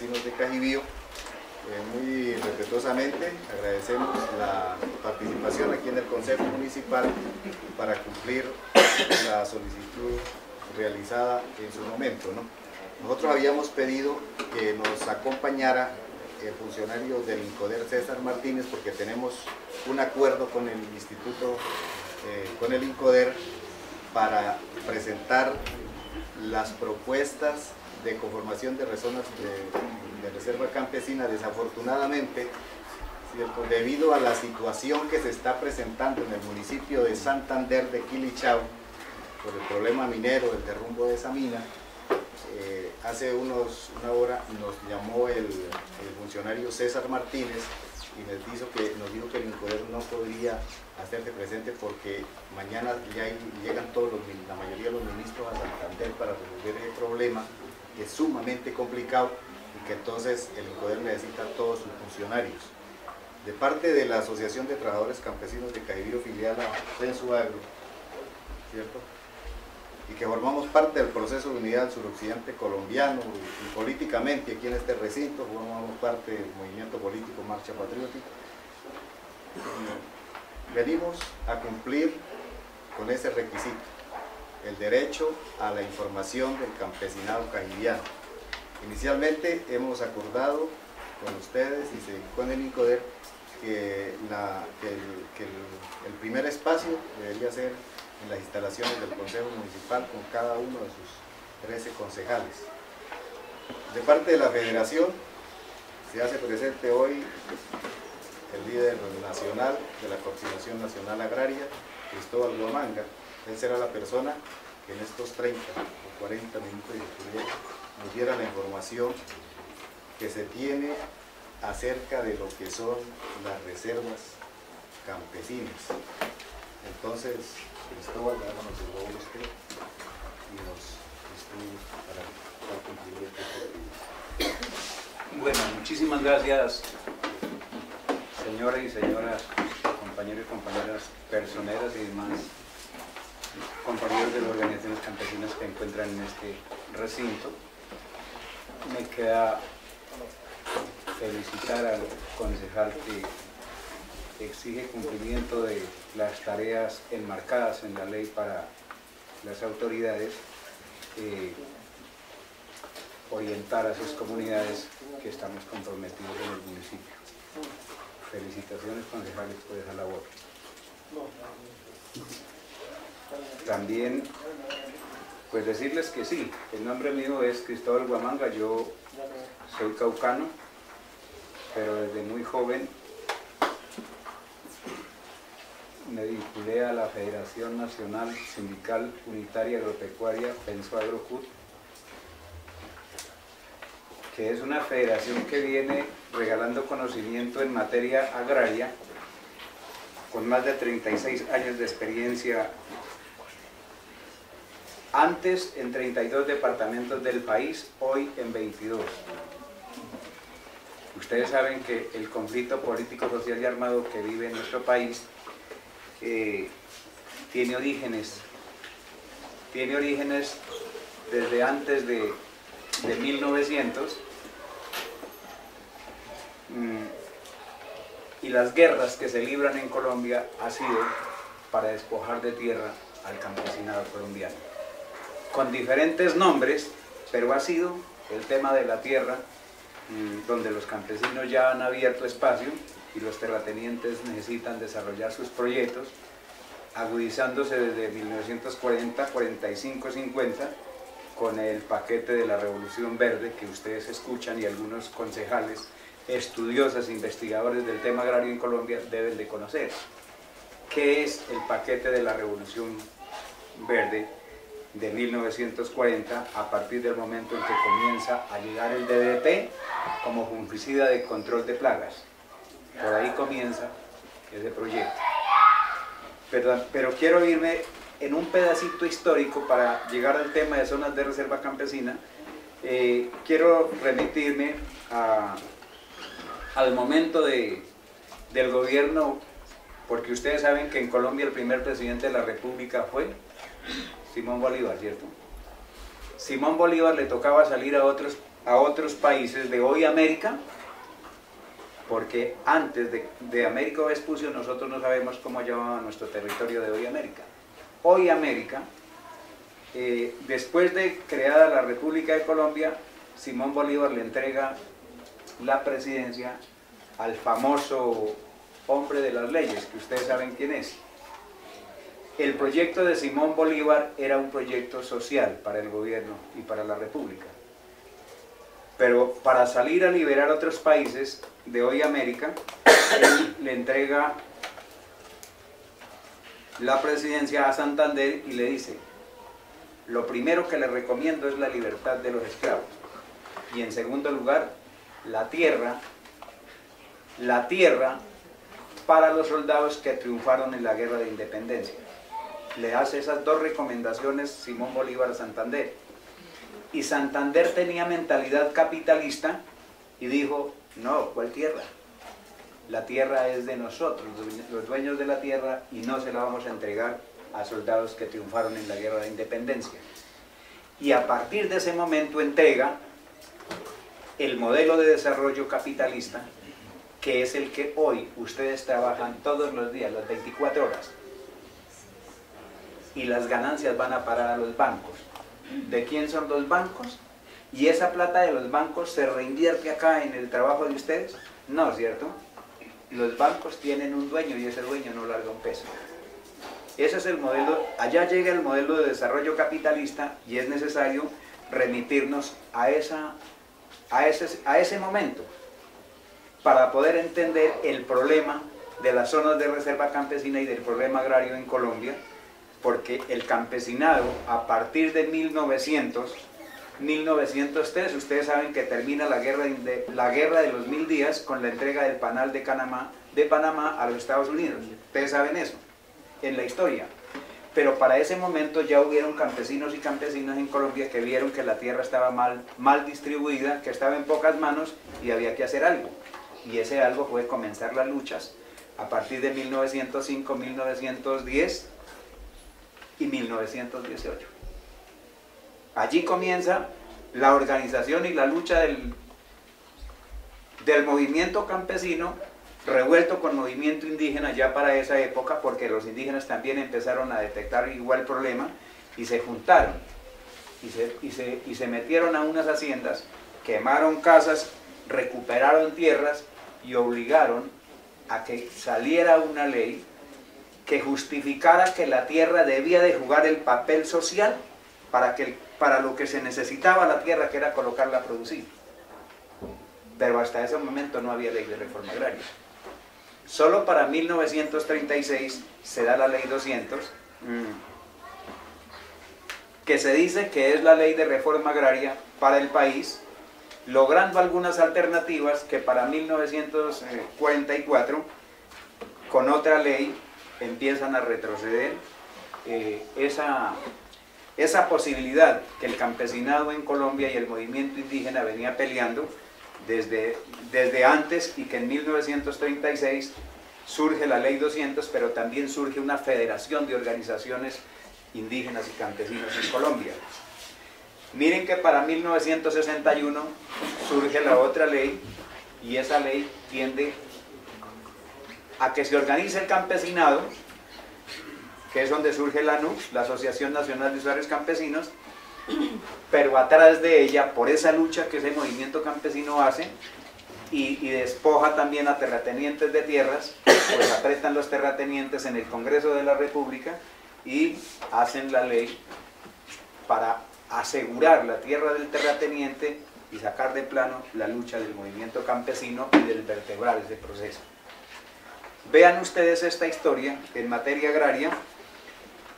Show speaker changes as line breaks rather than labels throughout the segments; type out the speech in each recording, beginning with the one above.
Campesinos de Cajibío. Muy respetuosamente agradecemos la participación aquí en el Consejo Municipal para cumplir la solicitud realizada en su momento, ¿no? Nosotros habíamos pedido que nos acompañara el funcionario del INCODER, César Martínez, porque tenemos un acuerdo con el instituto, con el INCODER, para presentar las propuestas de conformación de zonas de reserva campesina. Desafortunadamente, ¿cierto?, debido a la situación que se está presentando en el municipio de Santander de Quilichao, por el problema minero, el derrumbo de esa mina, hace una hora nos llamó el funcionario César Martínez y nos dijo que el INCODER no podría hacerse presente porque mañana ya llegan la mayoría de los ministros a Santander para resolver el problema, que es sumamente complicado y que entonces el INCODER necesita a todos sus funcionarios. De parte de la Asociación de Trabajadores Campesinos de Cajibío, filial a Censuagro, ¿cierto?, y que formamos parte del proceso de unidad suroccidente colombiano, y políticamente aquí en este recinto formamos parte del movimiento político Marcha Patriótica. Venimos a cumplir con ese requisito, el derecho a la información del campesinado cajibiano. Inicialmente hemos acordado con ustedes y con el INCODER que el primer espacio debería ser en las instalaciones del Consejo Municipal con cada uno de sus 13 concejales. De parte de la Federación se hace presente hoy el líder nacional de la Coordinación Nacional Agraria, Cristóbal Guamanga. Él será la persona que en estos 30 o 40 minutos nos diera la información que se tiene acerca de lo que son las reservas campesinas. Entonces, Cristóbal, háganos el favor usted y nos instruye para cumplir el objetivo.
Bueno, muchísimas gracias, señoras y señoras, compañeros y compañeras personeras y demás compañeros de las organizaciones campesinas que encuentran en este recinto. Me queda felicitar al concejal que exige cumplimiento de las tareas enmarcadas en la ley para las autoridades, orientar a sus comunidades que estamos comprometidos en el municipio. Felicitaciones, concejales, por esa labor. También, pues decirles que sí, el nombre mío es Cristóbal Guamanga, yo soy caucano, pero desde muy joven me vinculé a la Federación Nacional Sindical Unitaria Agropecuaria FENSOAGRO-CUT, que es una federación que viene regalando conocimiento en materia agraria con más de 36 años de experiencia, antes en 32 departamentos del país, hoy en 22. Ustedes saben que el conflicto político, social y armado que vive en nuestro país tiene orígenes desde antes de 1900, y las guerras que se libran en Colombia ha sido para despojar de tierra al campesinado colombiano, con diferentes nombres, pero ha sido el tema de la tierra, donde los campesinos ya han abierto espacio y los terratenientes necesitan desarrollar sus proyectos, agudizándose desde 1940, 45, 50, con el paquete de la Revolución Verde que ustedes escuchan y algunos concejales, estudiosos, investigadores del tema agrario en Colombia deben de conocer. ¿Qué es el paquete de la Revolución Verde de 1940, a partir del momento en que comienza a llegar el DDT como fungicida de control de plagas? Por ahí comienza ese proyecto. Pero quiero irme en un pedacito histórico para llegar al tema de zonas de reserva campesina. Quiero remitirme al momento del gobierno, porque ustedes saben que en Colombia el primer presidente de la República fue Simón Bolívar, ¿cierto? Simón Bolívar le tocaba salir a otros a otros países de hoy América, porque antes de Américo Vespucio nosotros no sabemos cómo llamaba nuestro territorio de hoy América. Hoy América, después de creada la República de Colombia, Simón Bolívar le entrega la presidencia al famoso hombre de las leyes, que ustedes saben quién es. El proyecto de Simón Bolívar era un proyecto social para el gobierno y para la República. Pero para salir a liberar otros países de hoy América, él le entrega la presidencia a Santander y le dice: lo primero que le recomiendo es la libertad de los esclavos. Y en segundo lugar, la tierra para los soldados que triunfaron en la guerra de independencia. Le hace esas dos recomendaciones Simón Bolívar a Santander. Y Santander tenía mentalidad capitalista y dijo: no, ¿cuál tierra? La tierra es de nosotros, los dueños de la tierra, y no se la vamos a entregar a soldados que triunfaron en la guerra de independencia. Y a partir de ese momento entrega el modelo de desarrollo capitalista, que es el que hoy ustedes trabajan todos los días, las 24 horas. Y las ganancias van a parar a los bancos. ¿De quién son los bancos? ¿Y esa plata de los bancos se reinvierte acá en el trabajo de ustedes? No, ¿cierto? Los bancos tienen un dueño y ese dueño no larga un peso. Ese es el modelo. Allá llega el modelo de desarrollo capitalista y es necesario remitirnos a ese momento para poder entender el problema de las zonas de reserva campesina y del problema agrario en Colombia, porque el campesinado, a partir de 1903, ustedes saben que termina la guerra de los 1000 días con la entrega del Panal de Panamá a los Estados Unidos. Ustedes saben eso, en la historia. Pero para ese momento ya hubieron campesinos y campesinas en Colombia que vieron que la tierra estaba mal distribuida, que estaba en pocas manos y había que hacer algo. Y ese algo fue comenzar las luchas a partir de 1905, 1910 y 1918. Allí comienza la organización y la lucha del movimiento campesino, revuelto con movimiento indígena ya para esa época, porque los indígenas también empezaron a detectar igual problema y se juntaron y se metieron a unas haciendas, quemaron casas, recuperaron tierras y obligaron a que saliera una ley que justificara que la tierra debía de jugar el papel social para lo que se necesitaba la tierra, que era colocarla a producir. Pero hasta ese momento no había ley de reforma agraria. Solo para 1936 se da la ley 200, que se dice que es la ley de reforma agraria para el país, logrando algunas alternativas que para 1944, con otra ley, empiezan a retroceder esa posibilidad que el campesinado en Colombia y el movimiento indígena venía peleando desde antes, y que en 1936 surge la ley 200, pero también surge una federación de organizaciones indígenas y campesinos en Colombia. Miren que para 1961 surge la otra ley, y esa ley tiende a que se organice el campesinado, que es donde surge la ANUC, la Asociación Nacional de Usuarios Campesinos, pero atrás de ella, por esa lucha que ese movimiento campesino hace, y despoja también a terratenientes de tierras, pues apretan los terratenientes en el Congreso de la República y hacen la ley para asegurar la tierra del terrateniente y sacar de plano la lucha del movimiento campesino y del vertebrar ese proceso. Vean ustedes esta historia en materia agraria,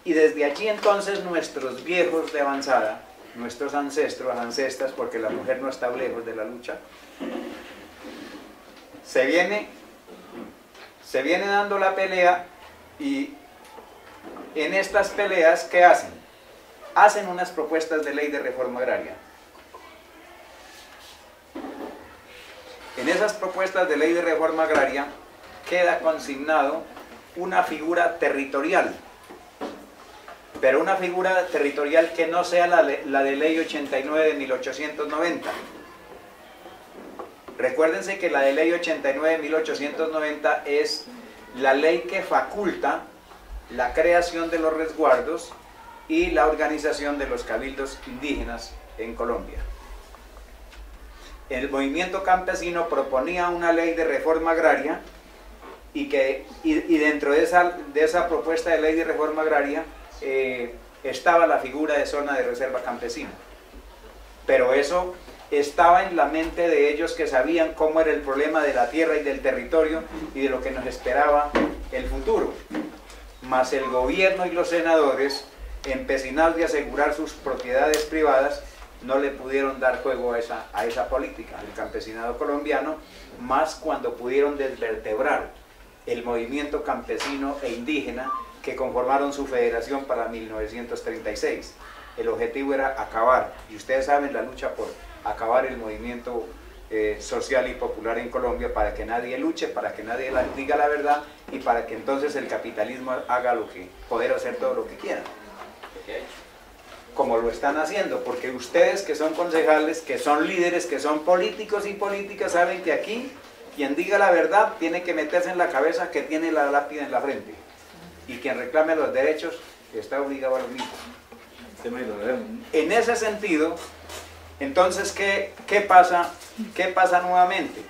y desde allí entonces nuestros viejos de avanzada, nuestros ancestros, ancestras, porque la mujer no está lejos de la lucha, se viene dando la pelea, y en estas peleas, ¿qué hacen? Hacen unas propuestas de ley de reforma agraria. En esas propuestas de ley de reforma agraria queda consignado una figura territorial, pero una figura territorial que no sea la de ley 89 de 1890, Recuérdense que la de ley 89 de 1890 es la ley que faculta la creación de los resguardos y la organización de los cabildos indígenas en Colombia. El movimiento campesino proponía una ley de reforma agraria y dentro de esa propuesta de ley de reforma agraria estaba la figura de zona de reserva campesina. Pero eso estaba en la mente de ellos, que sabían cómo era el problema de la tierra y del territorio y de lo que nos esperaba el futuro. Mas el gobierno y los senadores, empecinados de asegurar sus propiedades privadas, no le pudieron dar juego a esa política del campesinado colombiano, más cuando pudieron desvertebrar el movimiento campesino e indígena que conformaron su federación para 1936. El objetivo era acabar, y ustedes saben, la lucha por acabar el movimiento social y popular en Colombia, para que nadie luche, para que nadie diga la verdad, y para que entonces el capitalismo haga poder hacer todo lo que quieran. Como lo están haciendo, porque ustedes, que son concejales, que son líderes, que son políticos y políticas, saben que aquí quien diga la verdad tiene que meterse en la cabeza que tiene la lápida en la frente, y quien reclame los derechos está obligado a lo mismo. En ese sentido, entonces, ¿qué pasa nuevamente?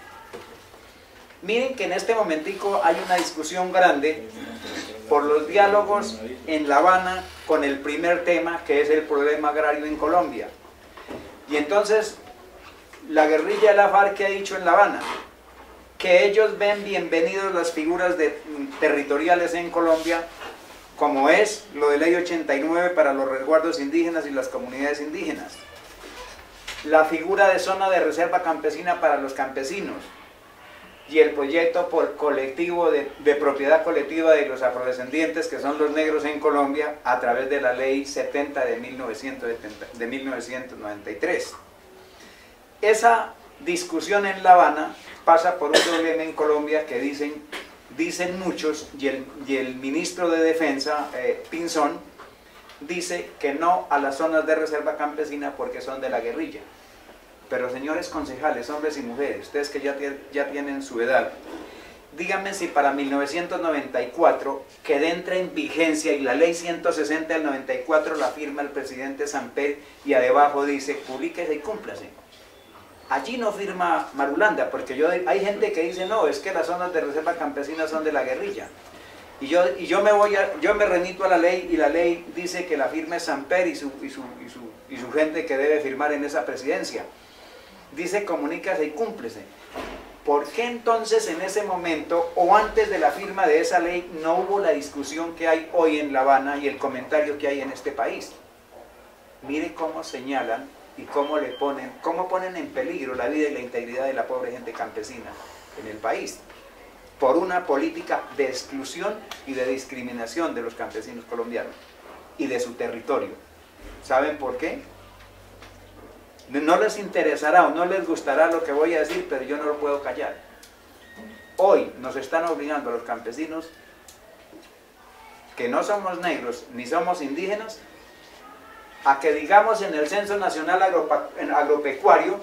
Miren que en este momentico hay una discusión grande por los diálogos en La Habana con el primer tema, que es el problema agrario en Colombia. Y entonces, la guerrilla de la FARC, que ha dicho en La Habana, que ellos ven bienvenidos las figuras territoriales en Colombia, como es lo de ley 89 para los resguardos indígenas y las comunidades indígenas, la figura de zona de reserva campesina para los campesinos, y el proyecto colectivo de propiedad colectiva de los afrodescendientes, que son los negros en Colombia, a través de la ley 70 de 1993. Esa discusión en La Habana pasa por un problema en Colombia que dicen muchos, y el ministro de Defensa, Pinzón, dice que no a las zonas de reserva campesina porque son de la guerrilla. Pero señores concejales, hombres y mujeres, ustedes que ya tienen su edad, díganme si para 1994, que entra en vigencia, y la ley 160 del 94 la firma el presidente Samper, y debajo dice, publíquese y cúmplase. Allí no firma Marulanda, porque hay gente que dice, no, es que las zonas de reserva campesina son de la guerrilla. Y yo me remito a la ley, y la ley dice que la firme Samper y su gente que debe firmar en esa presidencia. Dice, comunícase y cúmplese. ¿Por qué entonces en ese momento, o antes de la firma de esa ley, no hubo la discusión que hay hoy en La Habana y el comentario que hay en este país? Mire cómo señalan y cómo ponen en peligro la vida y la integridad de la pobre gente campesina en el país, por una política de exclusión y de discriminación de los campesinos colombianos y de su territorio. ¿Saben por qué? No les interesará o no les gustará lo que voy a decir, pero yo no lo puedo callar. Hoy nos están obligando a los campesinos, que no somos negros ni somos indígenas, a que digamos en el Censo Nacional Agropecuario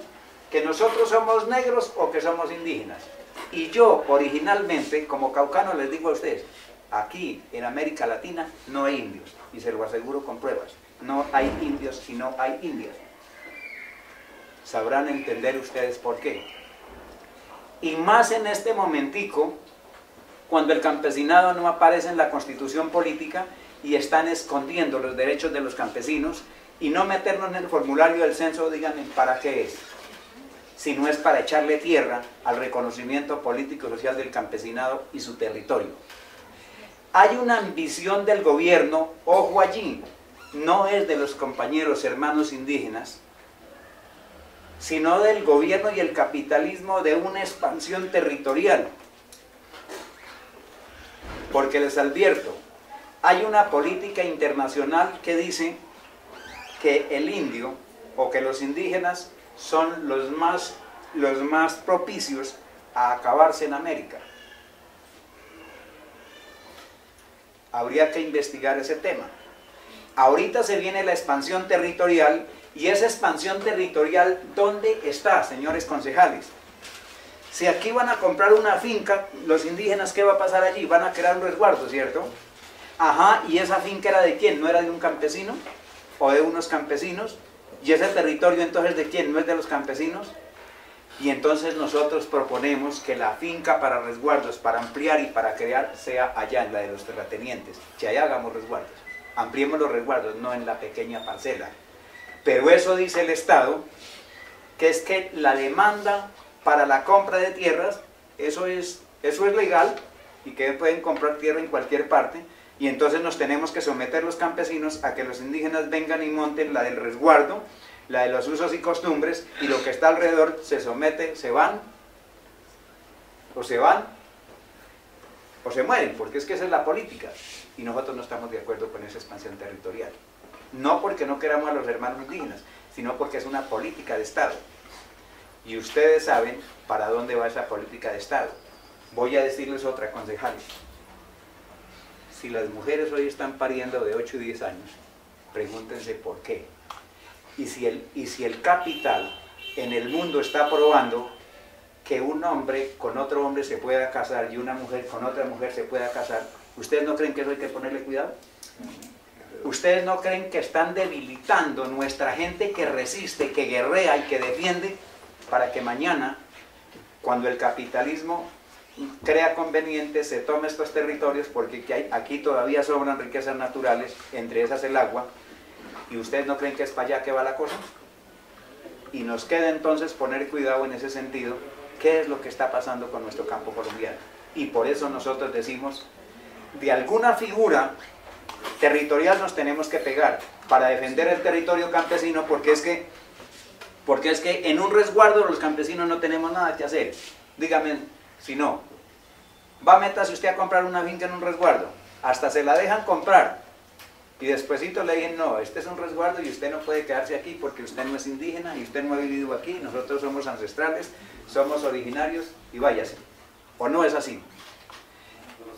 que nosotros somos negros o que somos indígenas. Y yo, originalmente, como caucano, les digo a ustedes, aquí en América Latina no hay indios, y se lo aseguro con pruebas. No hay indios y no hay indias. Sabrán entender ustedes por qué. Y más en este momentico, cuando el campesinado no aparece en la constitución política y están escondiendo los derechos de los campesinos, y no meternos en el formulario del censo, díganme, ¿para qué es? Si no es para echarle tierra al reconocimiento político y social del campesinado y su territorio. Hay una ambición del gobierno, ojo allí, no es de los compañeros hermanos indígenas, sino del gobierno y el capitalismo, de una expansión territorial. Porque les advierto, hay una política internacional que dice que el indio, o que los indígenas, son los más propicios a acabarse en América. Habría que investigar ese tema. Ahorita se viene la expansión territorial, y esa expansión territorial, ¿dónde está, señores concejales? Si aquí van a comprar una finca, los indígenas, ¿qué va a pasar allí? Van a crear un resguardo, ¿cierto? Ajá, ¿y esa finca era de quién? ¿No era de un campesino? ¿O de unos campesinos? ¿Y ese territorio entonces de quién? ¿No es de los campesinos? Y entonces nosotros proponemos que la finca para resguardos, para ampliar y para crear, sea allá en la de los terratenientes, que allá hagamos resguardos. Ampliemos los resguardos, no en la pequeña parcela. Pero eso dice el Estado, que es que la demanda para la compra de tierras, eso es legal, y que pueden comprar tierra en cualquier parte, y entonces nos tenemos que someter los campesinos a que los indígenas vengan y monten la del resguardo, la de los usos y costumbres, y lo que está alrededor se somete, se van, o se mueren, porque es que esa es la política, y nosotros no estamos de acuerdo con esa expansión territorial. No porque no queramos a los hermanos indígenas, sino porque es una política de Estado. Y ustedes saben para dónde va esa política de Estado. Voy a decirles otra, concejales. Si las mujeres hoy están pariendo de 8 y 10 años, pregúntense por qué. Y si el capital en el mundo está probando que un hombre con otro hombre se pueda casar y una mujer con otra mujer se pueda casar, ¿ustedes no creen que eso hay que ponerle cuidado? ¿Ustedes no creen que están debilitando nuestra gente que resiste, que guerrea y que defiende para que mañana, cuando el capitalismo crea conveniente, se tome estos territorios, porque aquí todavía sobran riquezas naturales, entre esas el agua, y ustedes no creen que es para allá que va la cosa? Y nos queda entonces poner cuidado en ese sentido, qué es lo que está pasando con nuestro campo colombiano. Y por eso nosotros decimos, de alguna figura territorial nos tenemos que pegar para defender el territorio campesino, porque es que en un resguardo los campesinos no tenemos nada que hacer. Dígame, si no, métase usted a comprar una finca en un resguardo, hasta se la dejan comprar, y despuesito le dicen, no, este es un resguardo y usted no puede quedarse aquí porque usted no es indígena y usted no ha vivido aquí, nosotros somos ancestrales, somos originarios, y váyase. ¿O no es así?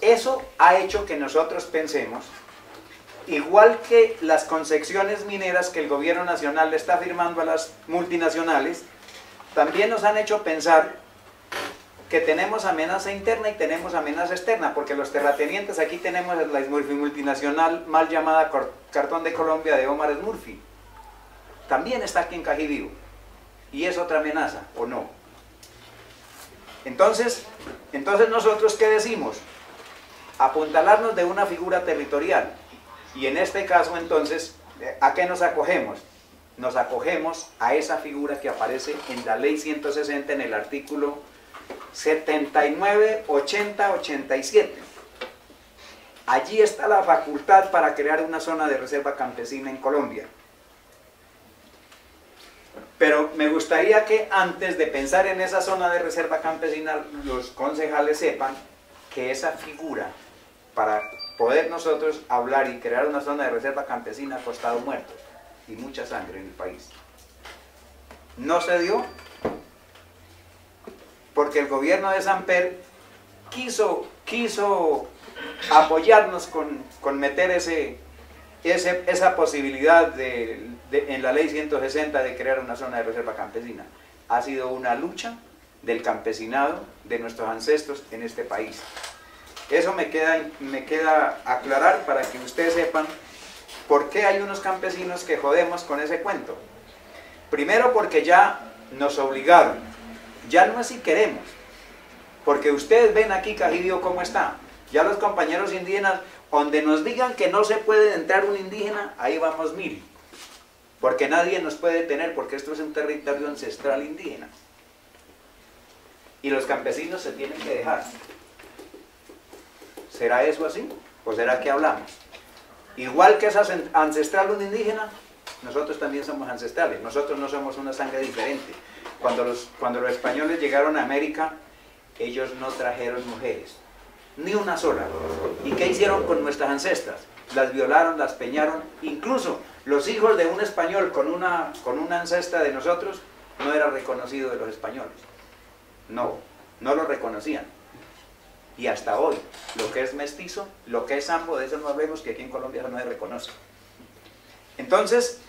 Eso ha hecho que nosotros pensemos, igual que las concesiones mineras que el gobierno nacional le está firmando a las multinacionales, también nos han hecho pensar que tenemos amenaza interna y tenemos amenaza externa, porque los terratenientes, aquí tenemos la multinacional mal llamada Cartón de Colombia de Omar Smurfy, también está aquí en Cajibío, y es otra amenaza, ¿o no? Entonces nosotros, ¿qué decimos? Apuntalarnos de una figura territorial, y en este caso entonces, ¿a qué nos acogemos? Nos acogemos a esa figura que aparece en la ley 160 en el artículo 79, 80, 87. Allí está la facultad para crear una zona de reserva campesina en Colombia. Pero me gustaría que antes de pensar en esa zona de reserva campesina, los concejales sepan que esa figura, para poder nosotros hablar y crear una zona de reserva campesina, ha costado muertos y mucha sangre en el país. No se dio porque el gobierno de Samper quiso apoyarnos con meter esa posibilidad en la ley 160 de crear una zona de reserva campesina. Ha sido una lucha del campesinado, de nuestros ancestros en este país. Eso me queda aclarar para que ustedes sepan por qué hay unos campesinos que jodemos con ese cuento. Primero porque ya nos obligaron. Ya no es si queremos, porque ustedes ven aquí Cajibío cómo está. Ya los compañeros indígenas, donde nos digan que no se puede entrar un indígena, ahí vamos 1000. Porque nadie nos puede detener, porque esto es un territorio ancestral indígena. Y los campesinos se tienen que dejar. ¿Será eso así? ¿O será que hablamos? Igual que es ancestral un indígena, nosotros también somos ancestrales. Nosotros no somos una sangre diferente. Cuando los españoles llegaron a América, ellos no trajeron mujeres, ni una sola. ¿Y qué hicieron con nuestras ancestras? Las violaron, las peñaron. Incluso los hijos de un español con una ancestra de nosotros no era reconocido de los españoles. No lo reconocían. Y hasta hoy, lo que es mestizo, lo que es sambo, de eso no vemos que aquí en Colombia no se reconoce. Entonces,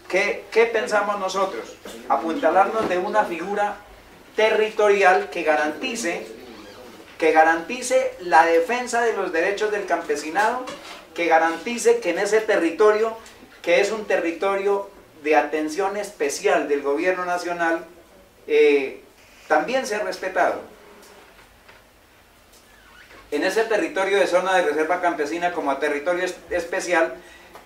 ¿qué pensamos nosotros? Apuntalarnos de una figura territorial que garantice la defensa de los derechos del campesinado, que garantice que en ese territorio, que es un territorio de atención especial del gobierno nacional, también sea respetado. En ese territorio de zona de reserva campesina como territorio especial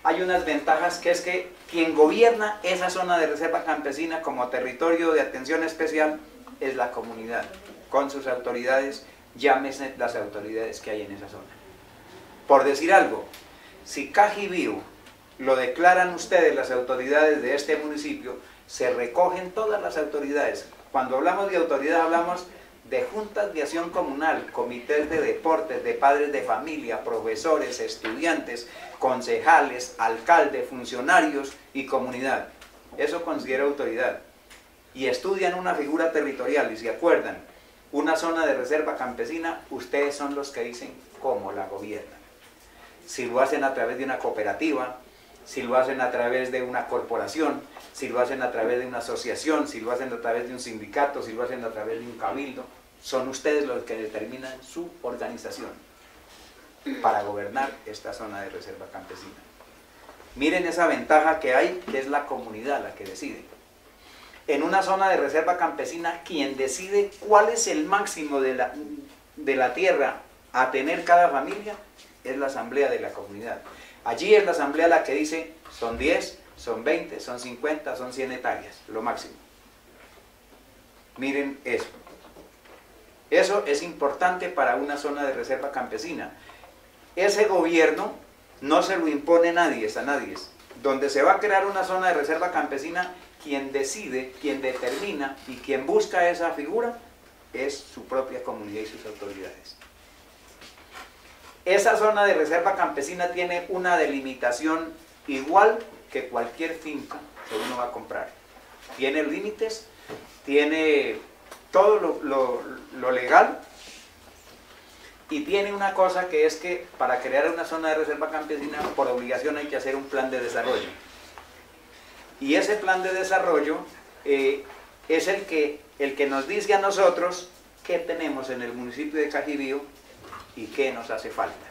hay unas ventajas, que es que quien gobierna esa zona de reserva campesina como territorio de atención especial es la comunidad, con sus autoridades, llámese las autoridades que hay en esa zona. Por decir algo, si Cajibío lo declaran ustedes, las autoridades de este municipio, se recogen todas las autoridades. Cuando hablamos de autoridad hablamos de juntas de acción comunal, comités de deportes, de padres de familia, profesores, estudiantes, concejales, alcalde, funcionarios y comunidad. Eso considera autoridad. Y estudian una figura territorial y se acuerdan, una zona de reserva campesina, ustedes son los que dicen cómo la gobiernan. Si lo hacen a través de una cooperativa, si lo hacen a través de una corporación, si lo hacen a través de una asociación, si lo hacen a través de un sindicato, si lo hacen a través de un cabildo, son ustedes los que determinan su organización para gobernar esta zona de reserva campesina. Miren esa ventaja que hay, que es la comunidad la que decide. En una zona de reserva campesina, quien decide cuál es el máximo de la tierra a tener cada familia es la asamblea de la comunidad. Allí es la asamblea la que dice, son 10, son 20, son 50, son 100 hectáreas, lo máximo. Miren eso. Eso es importante para una zona de reserva campesina. Ese gobierno no se lo impone nadie, a nadie. Donde se va a crear una zona de reserva campesina, quien decide, quien determina y quien busca esa figura es su propia comunidad y sus autoridades. Esa zona de reserva campesina tiene una delimitación igual que cualquier finca que uno va a comprar. Tiene límites, tiene todo lo legal, y tiene una cosa, que es que para crear una zona de reserva campesina por obligación hay que hacer un plan de desarrollo. Y ese plan de desarrollo es el que nos dice a nosotros qué tenemos en el municipio de Cajibío y qué nos hace falta.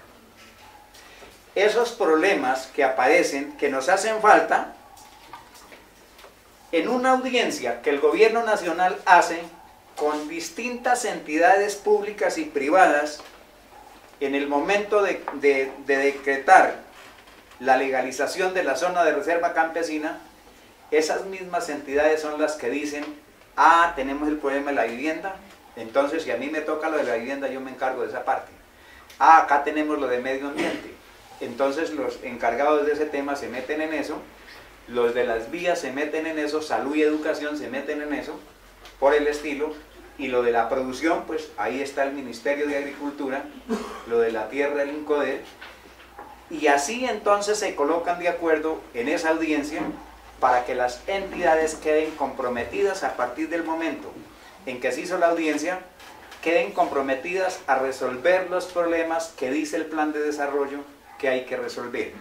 Esos problemas que aparecen, que nos hacen falta, en una audiencia que el gobierno nacional hace con distintas entidades públicas y privadas, en el momento de decretar la legalización de la zona de reserva campesina, esas mismas entidades son las que dicen, ah, tenemos el problema de la vivienda, entonces si a mí me toca lo de la vivienda, yo me encargo de esa parte. Ah, acá tenemos lo de medio ambiente, entonces los encargados de ese tema se meten en eso, los de las vías se meten en eso, salud y educación se meten en eso, por el estilo, y lo de la producción, pues ahí está el Ministerio de Agricultura, lo de la tierra, el INCODER, y así entonces se colocan de acuerdo en esa audiencia para que las entidades queden comprometidas a partir del momento en que se hizo la audiencia, queden comprometidas a resolver los problemas que dice el plan de desarrollo que hay que resolver.